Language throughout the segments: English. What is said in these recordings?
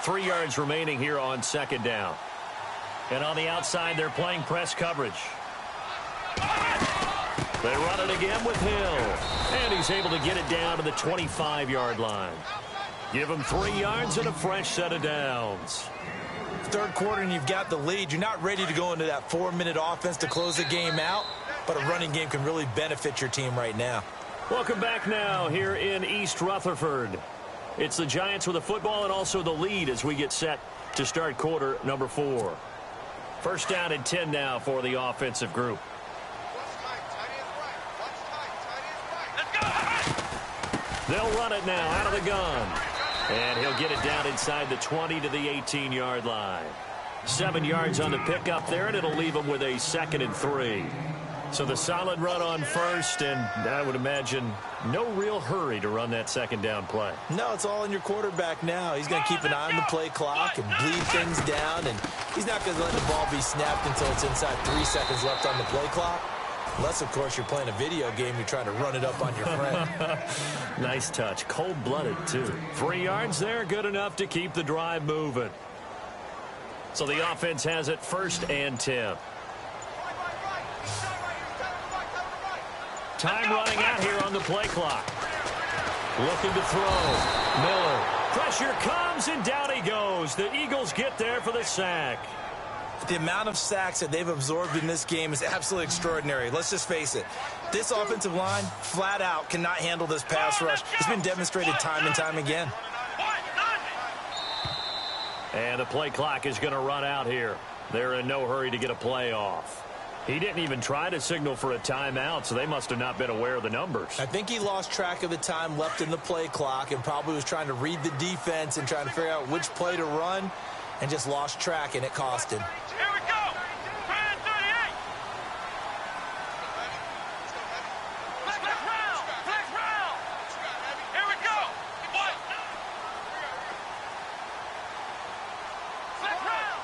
3 yards remaining here on second down. And on the outside, they're playing press coverage. They run it again with Hill. And he's able to get it down to the 25-yard line. Give him 3 yards and a fresh set of downs. Third quarter and you've got the lead. You're not ready to go into that 4-minute offense to close the game out, but a running game can really benefit your team right now. Welcome back now here in East Rutherford. It's the Giants with the football and also the lead as we get set to start quarter number 4. First down and 10 now for the offensive group. They'll run it now out of the gun. And he'll get it down inside the 20 to the 18-yard line. 7 yards on the pickup there, and it'll leave him with a 2nd and 3. So the solid run on first, and I would imagine no real hurry to run that second down play. No, it's all in your quarterback now. He's going to keep an eye on the play clock and bleed things down, and he's not going to let the ball be snapped until it's inside 3 seconds left on the play clock. Unless, of course, you're playing a video game, you're trying to run it up on your friend. Nice touch. Cold-blooded, too. 3 yards there, good enough to keep the drive moving. So the offense has it 1st and 10. Time running out here on the play clock. Looking to throw. Miller. Pressure comes, and down he goes. The Eagles get there for the sack. The amount of sacks that they've absorbed in this game is absolutely extraordinary. Let's just face it. This offensive line, flat out, cannot handle this pass rush. It's been demonstrated time and time again. And the play clock is going to run out here. They're in no hurry to get a play off. He didn't even try to signal for a timeout, so they must have not been aware of the numbers. I think he lost track of the time left in the play clock and probably was trying to read the defense and trying to figure out which play to run and just lost track, and it cost him. Here we go. 38. Flex round. Flex round. Here we go. What? Flex round.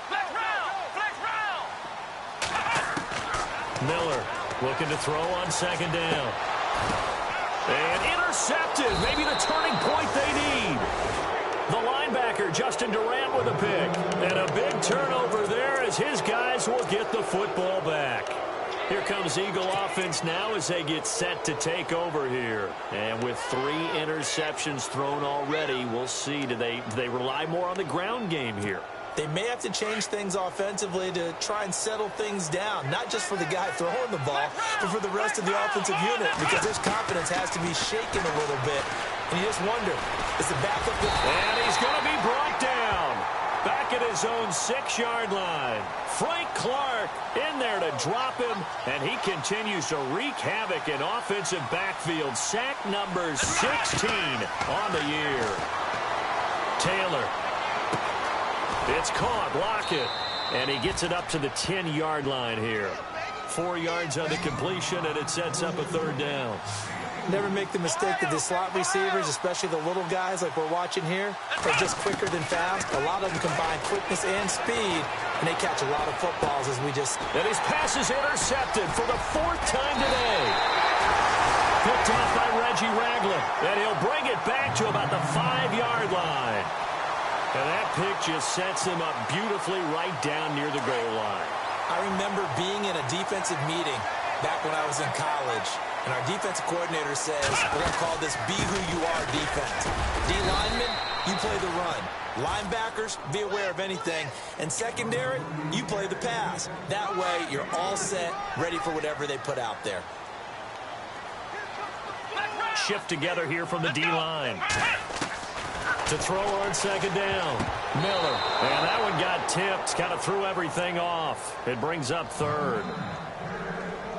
Flex round. Flex round. Miller looking to throw on second down. And intercepted. Maybe the turning point they need. The linebacker, Justin Durant, with a pick. And a big turnover there as his guys will get the football back. Here comes Eagle offense now as they get set to take over here. And with 3 interceptions thrown already, we'll see. Do they rely more on the ground game here? They may have to change things offensively to try and settle things down, not just for the guy throwing the ball, but for the rest of the offensive unit, because his confidence has to be shaken a little bit. And you just wonder, is the backup good? And he's going to be brought down. Back at his own 6-yard line. Frank Clark in there to drop him, and he continues to wreak havoc in offensive backfield. Sack number 16 on the year. Taylor. It's caught, block it, and he gets it up to the 10-yard line here. 4 yards on the completion, and it sets up a 3rd down. Never make the mistake that the slot receivers, especially the little guys like we're watching here, are just quicker than fast. A lot of them combine quickness and speed, and they catch a lot of footballs as we just... And his pass is intercepted for the 4th time today. Picked off by Reggie Ragland, and he'll bring it back to about the 5-yard line. And that pick just sets him up beautifully right down near the goal line. I remember being in a defensive meeting back when I was in college, and our defensive coordinator says, we're going to call this be who you are defense. D linemen, you play the run. Linebackers, be aware of anything. And secondary, you play the pass. That way, you're all set, ready for whatever they put out there. Shift together here from the D-line. To throw on second down. Miller. And that one got tipped. Kind of threw everything off. It brings up 3rd.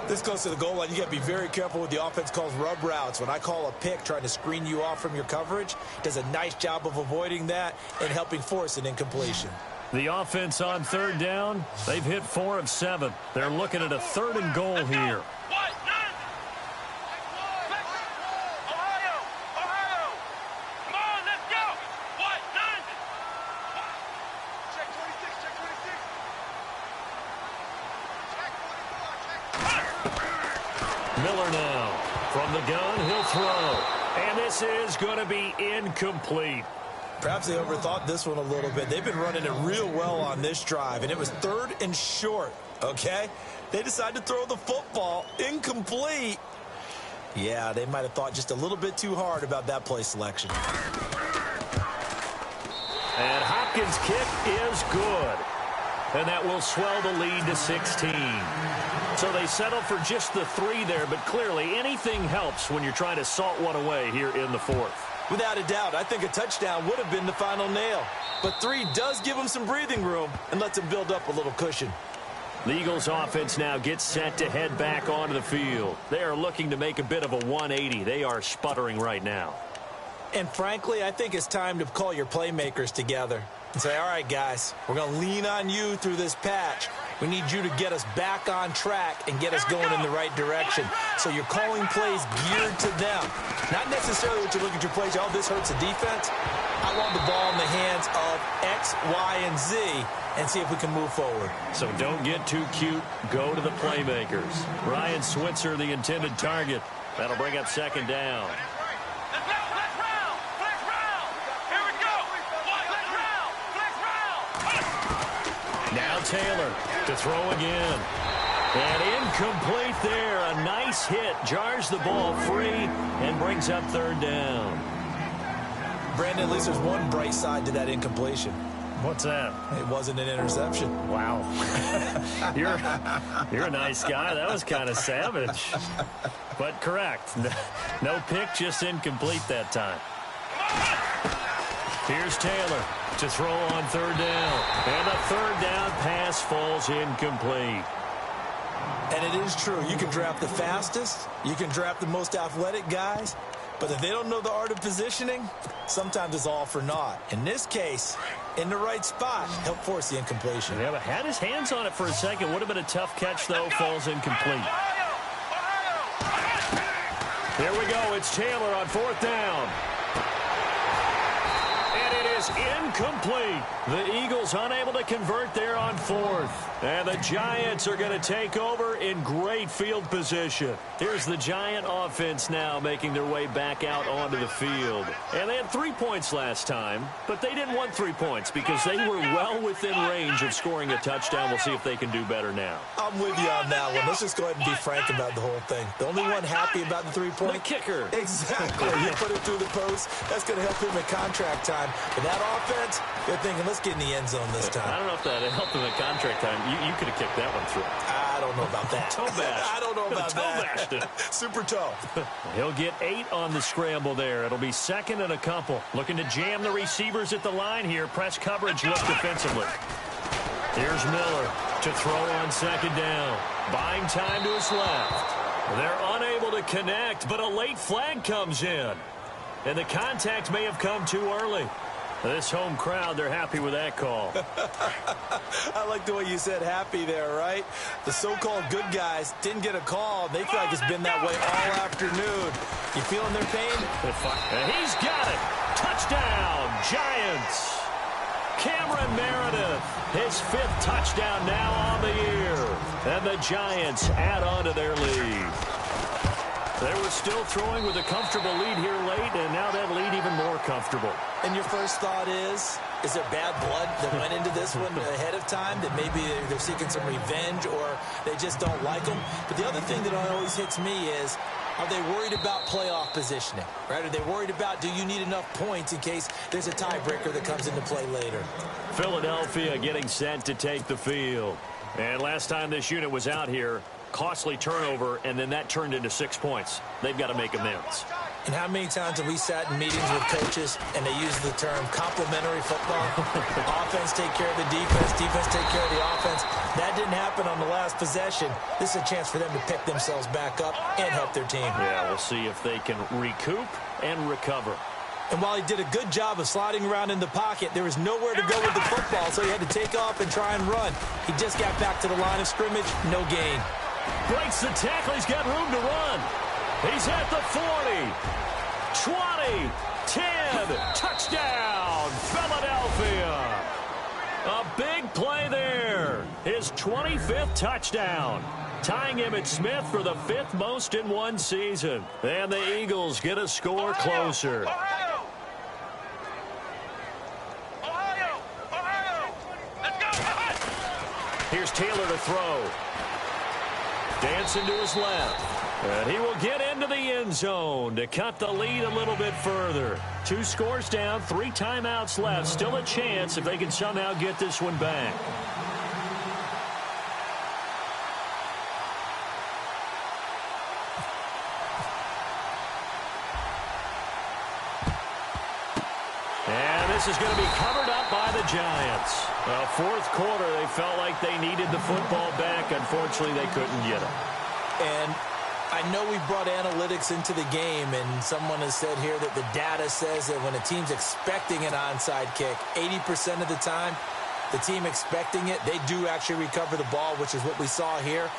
This goes to the goal line. You got to be very careful with the offense calls rub routes. When I call a pick trying to screen you off from your coverage, does a nice job of avoiding that and helping force an incompletion. The offense on 3rd down, they've hit 4 of 7. They're looking at a 3rd and goal here. Miller now. From the gun, he'll throw. And this is going to be incomplete. Perhaps they overthought this one a little bit. They've been running it real well on this drive, and it was 3rd and short, okay? They decided to throw the football incomplete. Yeah, they might have thought just a little bit too hard about that play selection. And Hopkins' kick is good. And that will swell the lead to 16. So they settle for just the 3 there, but clearly anything helps when you're trying to salt one away here in the 4th. Without a doubt, I think a touchdown would have been the final nail. But 3 does give them some breathing room and lets them build up a little cushion. The Eagles offense now gets set to head back onto the field. They are looking to make a bit of a 180. They are sputtering right now. And frankly, I think it's time to call your playmakers together and say, all right, guys, we're going to lean on you through this patch. We need you to get us back on track and get us going in the right direction. So you're calling plays geared to them. Not necessarily that you look at your plays, oh, this hurts the defense. I want the ball in the hands of X, Y, and Z and see if we can move forward. So don't get too cute. Go to the playmakers. Ryan Switzer, the intended target. That'll bring up 2nd down. Now Taylor to throw again. And incomplete there. A nice hit. Jars the ball free and brings up 3rd down. Brandon, at least there's one bright side to that incompletion. What's that? It wasn't an interception. Wow. You're a nice guy. That was kind of savage. But correct. No pick, just incomplete that time. Here's Taylor to throw on 3rd down. And the 3rd down pass falls incomplete. And it is true. You can draft the fastest. You can draft the most athletic guys. But if they don't know the art of positioning, sometimes it's all for naught. In this case, in the right spot, help force the incompletion. Yeah, but had his hands on it for a second. Would have been a tough catch, though. Falls incomplete. Here we go. It's Taylor on 4th down. Incomplete. The Eagles unable to convert there on 4th. And the Giants are going to take over in great field position. Here's the Giant offense now making their way back out onto the field. And they had 3 points last time, but they didn't want 3 points because they were well within range of scoring a touchdown. We'll see if they can do better now. I'm with you on that one. Let's just go ahead and be frank about the whole thing. The only one happy about the 3-point? The kicker. Exactly. You put it through the post. That's going to help him at contract time. But that offense, they're thinking, let's get in the end zone this time. I don't know if that helped him at contract time. You could have kicked that one through. I don't know about that. Toe bash. I don't know about that. Toe bashed it. Super toe. He'll get 8 on the scramble there. It'll be 2nd and a couple. Looking to jam the receivers at the line here. Press coverage look defensively. Here's Miller to throw on 2nd down. Buying time to his left. They're unable to connect, but a late flag comes in. And the contact may have come too early. This home crowd, they're happy with that call. I like the way you said happy there, right? The so-called good guys didn't get a call. They feel like it's been that way all afternoon. You feeling their pain? And he's got it. Touchdown, Giants. Cameron Meredith, his 5th touchdown now on the year. And the Giants add on to their lead. They were still throwing with a comfortable lead here late, and now that lead even more comfortable. And your first thought is there bad blood that went into this one ahead of time, that maybe they're seeking some revenge or they just don't like them? But the other thing that always hits me is, are they worried about playoff positioning? Right? Are they worried about, do you need enough points in case there's a tiebreaker that comes into play later? Philadelphia getting set to take the field. And last time this unit was out here, costly turnover, and then that turned into 6 points. They've got to make amends. And how many times have we sat in meetings with coaches and they use the term complementary football? Offense take care of the defense, defense take care of the offense. That didn't happen on the last possession. This is a chance for them to pick themselves back up and help their team. Yeah, we'll see if they can recoup and recover. And while he did a good job of sliding around in the pocket, there was nowhere to go with the football, so he had to take off and try and run. He just got back to the line of scrimmage, no gain. Breaks the tackle. He's got room to run. He's at the 40, 20, 10. Touchdown, Philadelphia. A big play there. His 25th touchdown. Tying Emmitt Smith for the 5th most in one season. And the Eagles get a score closer. Here's Taylor to throw. Dancing to his left. And he will get into the end zone to cut the lead a little bit further. 2 scores down, 3 timeouts left. Still a chance if they can somehow get this one back. And this is going to be covered up by the Giants. Well, fourth quarter, they felt like they needed the football back. Unfortunately, they couldn't get it. And I know we brought analytics into the game, and someone has said here that the data says that when a team's expecting an onside kick, 80% of the time, the team expecting it, they do actually recover the ball, which is what we saw here.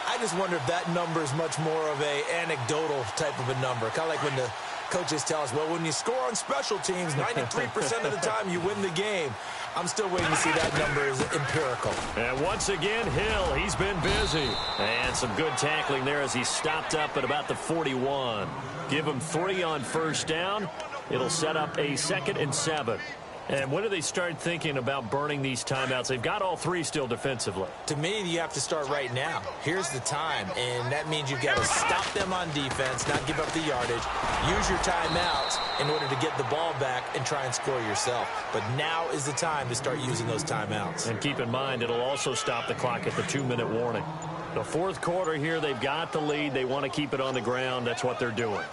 I just wonder if that number is much more of a anecdotal type of a number. Kind of like when the coaches tell us, well, when you score on special teams, 93% of the time you win the game. I'm still waiting to see that number is empirical. And once again, Hill, he's been busy. And some good tackling there as he stopped up at about the 41. Give him 3 on first down. It'll set up a 2nd and 7. And when do they start thinking about burning these timeouts? They've got all 3 still defensively. To me, you have to start right now. Here's the time, and that means you've got to stop them on defense, not give up the yardage, use your timeouts in order to get the ball back and try and score yourself. But now is the time to start using those timeouts. And keep in mind, it'll also stop the clock at the 2-minute warning. The fourth quarter here, they've got the lead. They want to keep it on the ground. That's what they're doing.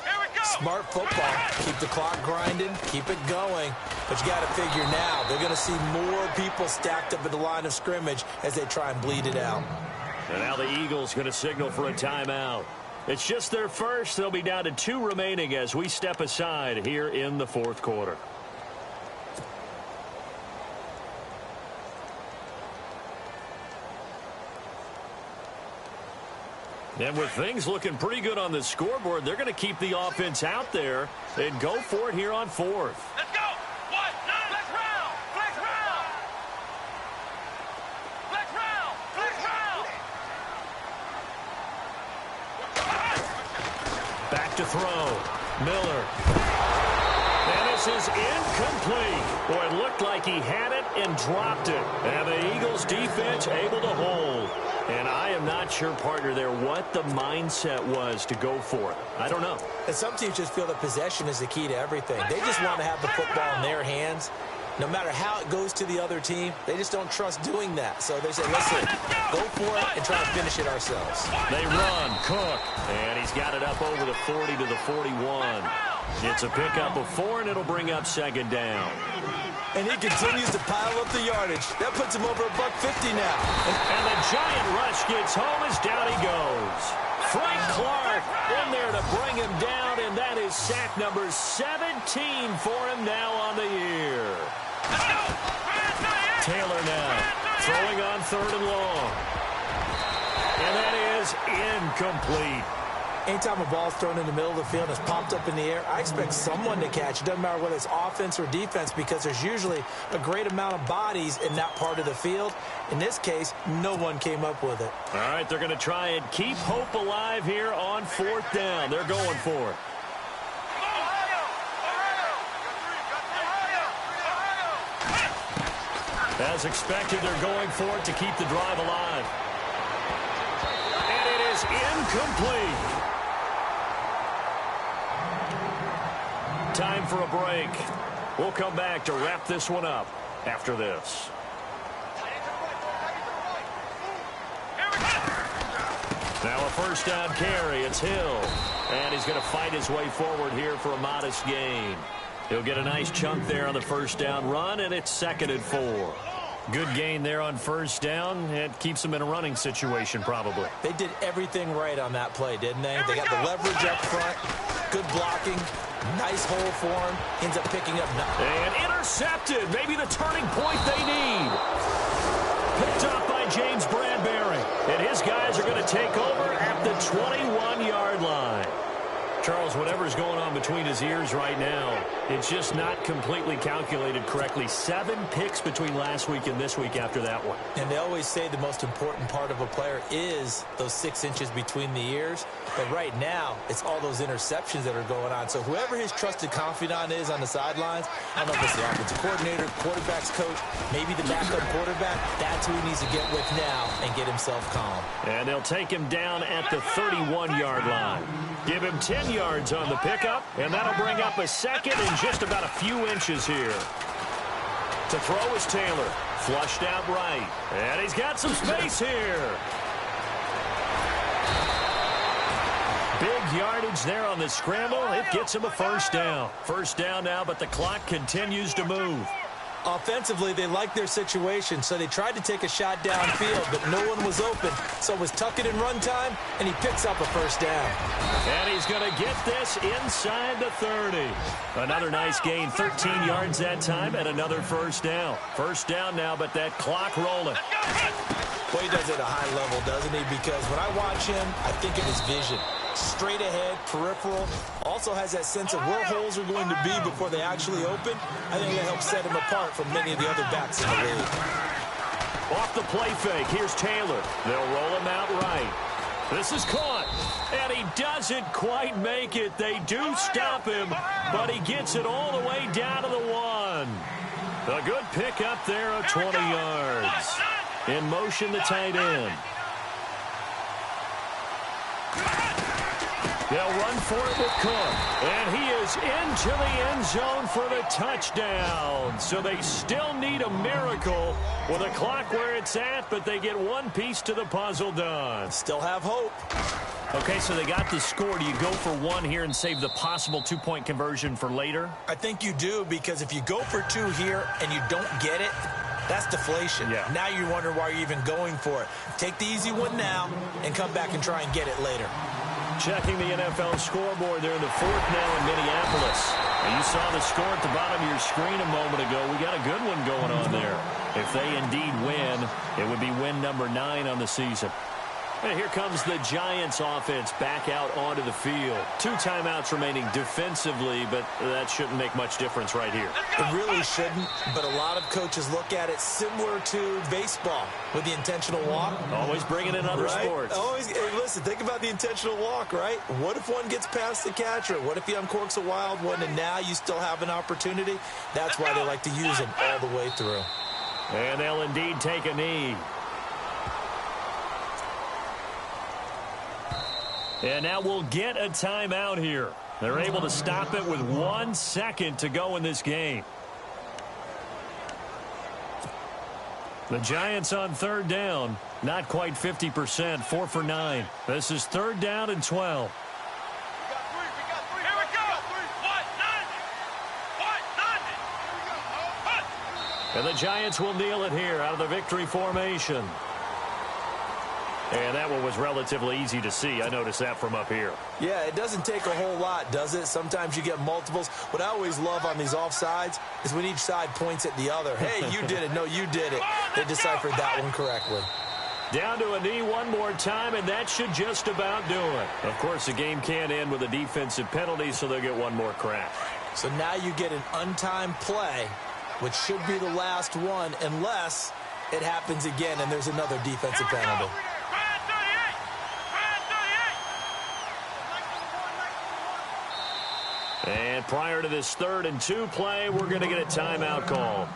Smart football. Keep the clock grinding. Keep it going. But you got to figure now, they're going to see more people stacked up at the line of scrimmage as they try and bleed it out. And now the Eagles going to signal for a timeout. It's just their first. They'll be down to 2 remaining as we step aside here in the fourth quarter. And with things looking pretty good on the scoreboard, they're going to keep the offense out there and go for it here on 4th. Let's go. 1, 9. Flex round. Flex round. Flex round. Flex round. Back to throw. Miller. And this is incomplete. Boy, it looked like he had it and dropped it. And the Eagles defense able to hold. And I am not sure, partner, there what the mindset was to go for it. I don't know. And some teams just feel that possession is the key to everything. They just want to have the football in their hands. No matter how it goes to the other team, they just don't trust doing that. So they say, listen, go for it and try to finish it ourselves. They run. Cook. And he's got it up over the 40 to the 41. It's a pickup of 4, and it'll bring up 2nd down. And he continues to pile up the yardage. That puts him over $150 now. And the giant rush gets home as down he goes. Frank Clark in there to bring him down, and that is sack number 17 for him now on the year. Taylor now throwing on 3rd and long. And that is incomplete. Anytime a ball's thrown in the middle of the field and it's popped up in the air, I expect someone to catch. It doesn't matter whether it's offense or defense because there's usually a great amount of bodies in that part of the field. In this case, no one came up with it. All right, they're going to try and keep hope alive here on 4th down. They're going for it. As expected, they're going for it to keep the drive alive. And it is incomplete. Time for a break. We'll come back to wrap this one up after this. Now a first down carry. It's Hill. And he's going to fight his way forward here for a modest gain. He'll get a nice chunk there on the first down run, and it's 2nd and 4. Good gain there on first down. It keeps them in a running situation probably. They did everything right on that play, didn't they? They got the leverage up front, good blocking, nice hole for him. Ends up picking up nothing. And intercepted. Maybe the turning point they need. Picked up by James Bradbury. And his guys are going to take over at the 21-yard line. Charles, whatever's going on between his ears right now, It's just not completely calculated correctly. 7 picks between last week and this week after that one. And they always say the most important part of a player is those 6 inches between the ears. But right now, it's all those interceptions that are going on. So whoever his trusted confidant is on the sidelines, I don't know if it's the offensive coordinator, quarterback's coach, maybe the backup quarterback, that's who he needs to get with now and get himself calm. And they'll take him down at the 31-yard line. Give him 10 yards on the pickup, and that'll bring up a second and just about a few inches here. To throw is Taylor. Flushed out right. And he's got some space here. Big yardage there on the scramble. It gets him a first down. First down now, but the clock continues to move. Offensively, they like their situation, so they tried to take a shot downfield, but no one was open. So it was tuck it in run time, and he picks up a first down. And he's going to get this inside the 30. Another nice gain, 13 yards that time, and another first down. First down now, but that clock rolling. Well, he does it at a high level, doesn't he? Because when I watch him, I think of his vision. Straight ahead, peripheral, also has that sense of where holes are going to be before they actually open. I think that helps set him apart from many of the other backs in the league. Off the play fake, here's Taylor. They'll roll him out right. This is caught, and he doesn't quite make it. They do stop him, but he gets it all the way down to the 1. A good pick up there of 20 yards. In motion, the tight end. They'll run for it with Cook. And he is into the end zone for the touchdown. So they still need a miracle with a clock where it's at, but they get one piece to the puzzle done. Still have hope. Okay, so they got the score. Do you go for 1 here and save the possible 2-point conversion for later? I think you do, because if you go for 2 here and you don't get it, that's deflation. Yeah. Now you're wondering why you're even going for it. Take the easy one now and come back and try and get it later. Checking the NFL scoreboard there in the 4th now in Minneapolis. And you saw the score at the bottom of your screen a moment ago. We got a good one going on there. If they indeed win, it would be win number 9 on the season. And here comes the Giants offense back out onto the field. 2 timeouts remaining defensively, but that shouldn't make much difference right here. It really shouldn't, but a lot of coaches look at it similar to baseball with the intentional walk. Always bringing in other sports. Always, hey, listen, think about the intentional walk, right? What if one gets past the catcher? What if he uncorks a wild one and now you still have an opportunity? That's why they like to use them all the way through. And they'll indeed take a knee. And now we'll get a timeout here. They're able to stop it with 1 second to go in this game. The Giants on 3rd down. Not quite 50%. 4 for 9. This is 3rd down and 12. Here we go. And the Giants will kneel it here out of the victory formation. And that one was relatively easy to see. I noticed that from up here. Yeah, it doesn't take a whole lot, does it? Sometimes you get multiples. What I always love on these offsides is when each side points at the other. Hey, you did it. No, you did it. They deciphered that one correctly. Down to a knee one more time, and that should just about do it. Of course, the game can't end with a defensive penalty, so they'll get one more crack. So now you get an untimed play, which should be the last one, unless it happens again and there's another defensive penalty. And prior to this 3rd and 2 play, we're going to get a timeout call.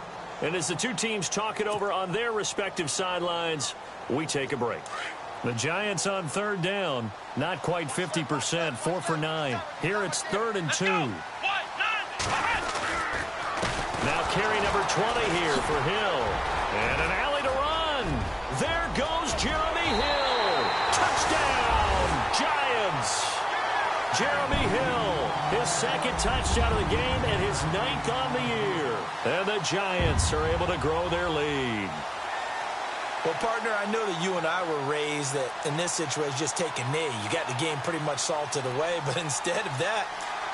And as the 2 teams talk it over on their respective sidelines, we take a break. The Giants on 3rd down, not quite 50%, 4 for 9. Here it's 3rd and 2. Now carry number 20 here for Hill. And an alley to run. There goes Jeremy Hill. Touchdown, Giants. Jeremy Hill, his 2nd touchdown of the game and his 9th on the year. And the Giants are able to grow their lead. Well, partner, I know that you and I were raised that in this situation, just take a knee. You got the game pretty much salted away, but instead of that,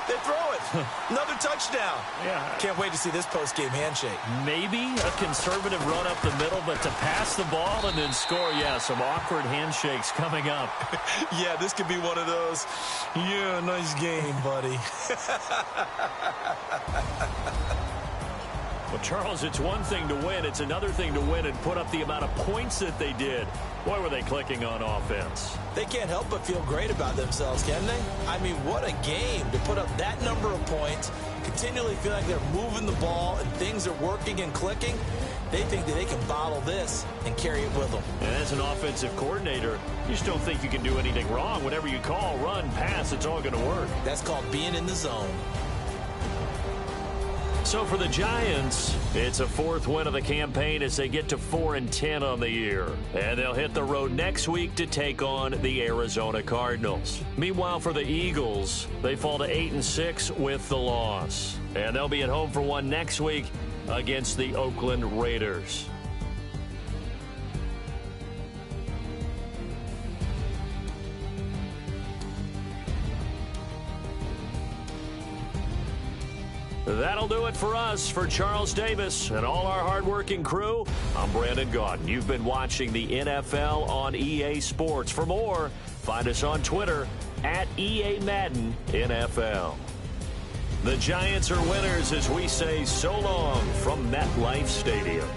They throw it. Another touchdown. Yeah. Can't wait to see this post-game handshake. Maybe a conservative run up the middle, but to pass the ball and then score, yeah, some awkward handshakes coming up. Yeah, this could be one of those. Yeah, nice game, buddy. Well, Charles, it's one thing to win. It's another thing to win and put up the amount of points that they did. Boy, were they clicking on offense. They can't help but feel great about themselves, can they? I mean, what a game to put up that number of points, continually feel like they're moving the ball and things are working and clicking. They think that they can bottle this and carry it with them. And as an offensive coordinator, you just don't think you can do anything wrong. Whatever you call, run, pass, it's all going to work. That's called being in the zone. So for the Giants, it's a fourth win of the campaign as they get to 4-10 on the year. And they'll hit the road next week to take on the Arizona Cardinals. Meanwhile, for the Eagles, they fall to 8-6 with the loss. And they'll be at home for one next week against the Oakland Raiders. That'll do it for us. For Charles Davis and all our hardworking crew, I'm Brandon Gaudin. You've been watching the NFL on EA Sports. For more, find us on Twitter at EA Madden NFL. The Giants are winners as we say so long from MetLife Stadium.